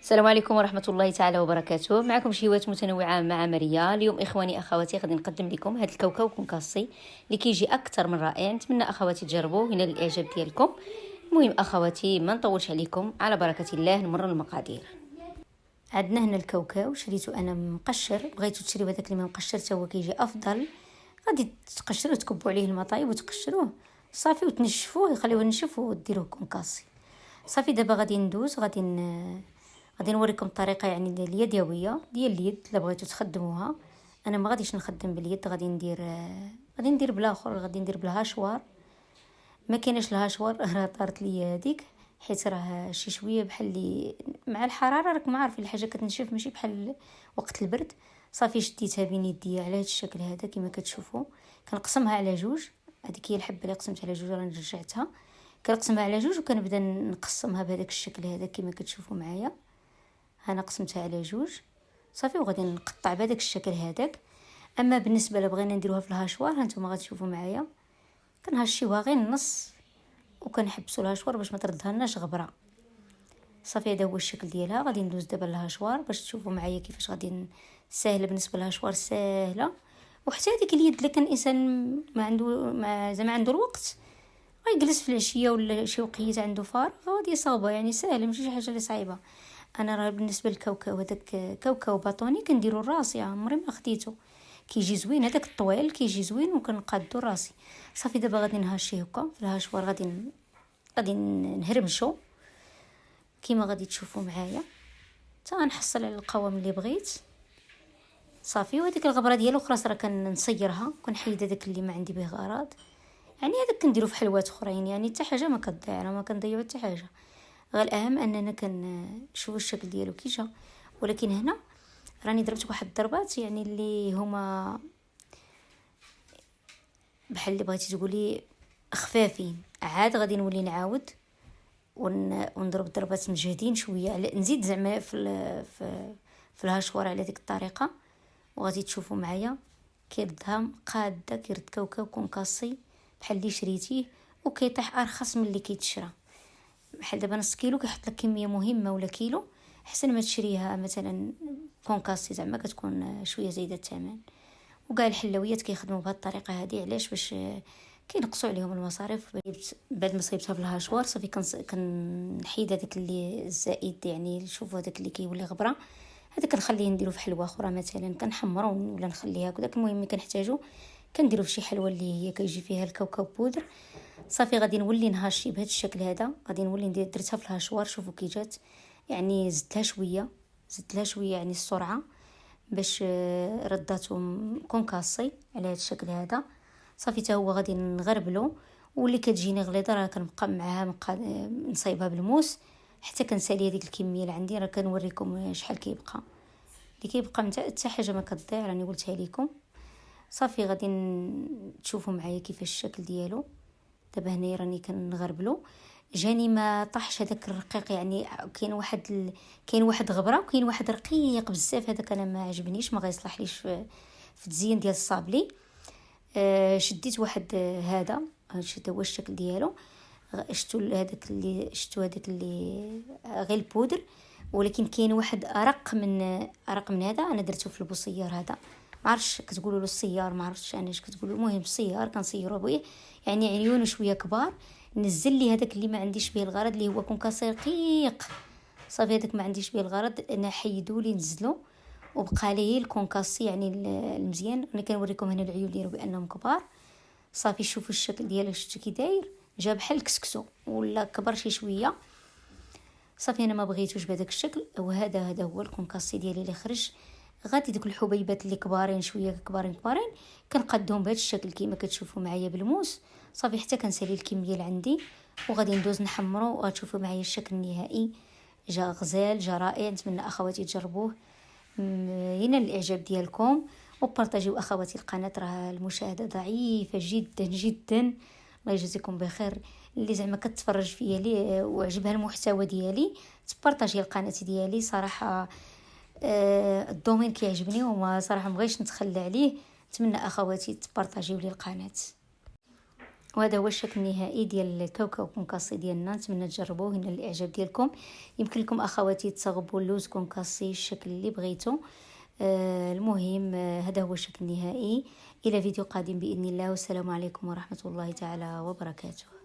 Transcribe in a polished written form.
السلام عليكم ورحمة الله تعالى وبركاته. معكم شهوات متنوعة مع مريا. اليوم إخواني أخواتي غادي نقدم لكم هذا الكاوكاو كونكاسي اللي كيجي أكثر من رائع. نتمنى أخواتي تجربوه هنا للإعجاب ديالكم. المهم أخواتي ما نطولش عليكم، على بركة الله نمر المقادير. عندنا هنا الكاوكاو شريته أنا مقشر، بغيتو تشريو هذاك اللي ما مقشر حتى هو كيجي أفضل. غادي تقشروه تكبوا عليه المطايب وتقشروه صافي وتنشفوه، يخليوه ينشف وديروه كونكاسي صافي. دابا غادي ندوز غادي نوريكم الطريقه يعني اليدويه ديال اليد. الا بغيتو تخدموها، انا ما غاديش نخدم باليد، غادي ندير بالاخر، غادي ندير بالهاشوار. ما كايناش الهاشوار راه طارت لي هذيك، حيت راه شي شويه بحال اللي مع الحراره راك ما عارفين الحاجه كتنشف ماشي بحال وقت البرد. صافي شديتها بين يديا على هذا الشكل هذا كما كتشوفوا. كنقسمها على جوج، هذيك هي الحبه اللي قسمت على جوج راني رجعتها. كنقسمها على جوج وكنبدا نقسمها بهذاك الشكل هذا كما كتشوفوا معايا. انا قسمتها على جوج صافي، وغادي نقطع بهذاك الشكل هذاك. اما بالنسبه لبغينا نديروها في الهاشوار، هانتوما غتشوفوا معايا كنهشيوها غير النص وكنحبسوا الهاشوار باش ما تردهالناش غبره. صافي هذا هو الشكل ديالها. غادي ندوز دابا للهاشوار باش تشوفوا معايا كيفاش غادي ساهله. بالنسبه للهاشوار ساهله، وحتى هذيك اليد اللي كان الانسان ما عنده زعما عنده الوقت غيجلس في العشيه ولا شي وقيته عنده فارغ غادي يصاوبها، يعني ساهله ماشي شي حاجه اللي صعيبه. انا راه بالنسبه للكاوكاو هذاك كاوكاو باطوني كنديرو الراسي، عمري ما خديته. كيجي زوين هذاك الطويل، كيجي زوين وكنقادو راسي. صافي دابا غادي نهاشيه هكا في الهاشوار، غادي نهرمشو كيما غادي تشوفوا معايا حتى نحصل على القوام اللي بغيت. صافي وهذيك الغبره ديالو خلاص راه كنصيرها وكنحيد هذاك اللي ما عندي به غرض. يعني هذاك كنديرو في حلوات اخرين، يعني حتى حاجه ما كتضيع، راه ما كنضيعو حتى حاجه. غير الاهم اننا كنشوفوا الشكل ديالو كي جا. ولكن هنا راني ضربت واحد الضربات يعني اللي هما بحال اللي بغيتي تقولي خفافين. عاد غادي نولي نعاود ونضرب ضربات مجهدين شويه، نزيد زعما في الهاشوار على ديك الطريقه. وغادي تشوفوا معايا كيردها قاده، كيرد كاوكاو كونكاسي بحال اللي شريتيه وكيطيح ارخص من اللي كيتشرى. بحال دابا نص كيلو كيحط لك كميه مهمه، ولا كيلو احسن ما تشريها مثلا كونكاسي زعما كتكون شويه زايده الثمن. وكاع الحلويات كيخدموا بهذه الطريقه هذه، علاش؟ باش كينقصوا عليهم المصاريف. بعد ما صيبتها في الهاشوار صافي كنحيد هذاك اللي الزائد، يعني شوفوا هذاك اللي كيولي غبره هذا كنخليه نديرو في حلوه اخرى، مثلا كنحمرو ولا نخليها هكذاك. المهم ملي كنحتاجو كنديرو في شي حلوه اللي هي كيجي فيها الكاوكاو بودر. صافي غادي نولي نهاشي بهذا الشكل هذا. غادي نولي درتها في الهاشوار، شوفوا كي جات، يعني زدتها شويه يعني السرعه باش رداتهم كونكاسي على هذا الشكل هذا. صافي حتى هو غادي نغربلو، واللي كتجيني غليظه راه كنبقى معها نصايبها بالموس حتى كنسالي هذيك الكميه اللي عندي. راه كنوريكم شحال كيبقى، اللي كيبقى من حتى حاجه ما كتضيع راني قلتها لكم. صافي غادي تشوفوا معايا كيفاش الشكل ديالو. دابا هنا راني كنغربلو، جاني ما طاحش هذاك الرقيق. يعني كاين واحد غبره وكاين واحد رقيق بزاف، هذاك انا ما عجبنيش، ما غيصلحليش في التزيين ديال الصابلي. شديت واحد هذا هو الشكل ديالو. شتو هذاك اللي غير البودر، ولكن كاين واحد ارق من هذا. انا درته في البوصيار هذا، ما عرفتش كتقولوا له السيار، ما عرفتش انا اش كتقولوا. المهم السيار كنصيروا به، يعني عيونه شويه كبار. نزل لي هذاك اللي ما عنديش به الغرض اللي هو كونكاسي رقيق. صافي هذاك ما عنديش به الغرض انا حيدوا لي نزلوا، وبقى لي الكونكاسي يعني المزيان. انا كنوريكم هنا العيون ديالو بانهم كبار. صافي شوفوا الشكل ديالو، شفتوا كي داير، جا بحال الكسكسو ولا كبر شي شويه. صافي انا ما بغيتوش بهذاك الشكل، وهذا هو الكونكاسي ديالي اللي خرج. غادي دوك الحبيبات اللي كبارين شويه كبارين كنقادهم بهذا الشكل كيما كتشوفوا معايا بالموس. صافي حتى كنسالي الكميه اللي عندي وغادي ندوز نحمرو، وغتشوفوا معايا الشكل النهائي. جا غزال، جا رائع. نتمنى اخواتي تجربوه، ينال الاعجاب ديالكم، وبارطاجيو اخواتي القناه. راه المشاهده ضعيفه جدا جدا. الله يجزيكم بخير اللي زعما كتفرج فيا لي وعجبها المحتوى ديالي، تبارطاجي القناه ديالي. صراحه الدومين كيعجبني وما صراحه مبغيش نتخلى عليه. نتمنى اخواتي تبارطاجيو لي القناه. وهذا هو الشكل النهائي ديال الكاوكاو كونكاسي ديالنا. نتمنى تجربوه، هنا الاعجاب ديالكم. يمكن لكم اخواتي تصاوبوا اللوز كونكاسي الشكل اللي بغيتو. المهم هذا هو الشكل النهائي. الى فيديو قادم باذن الله، والسلام عليكم ورحمه الله تعالى وبركاته.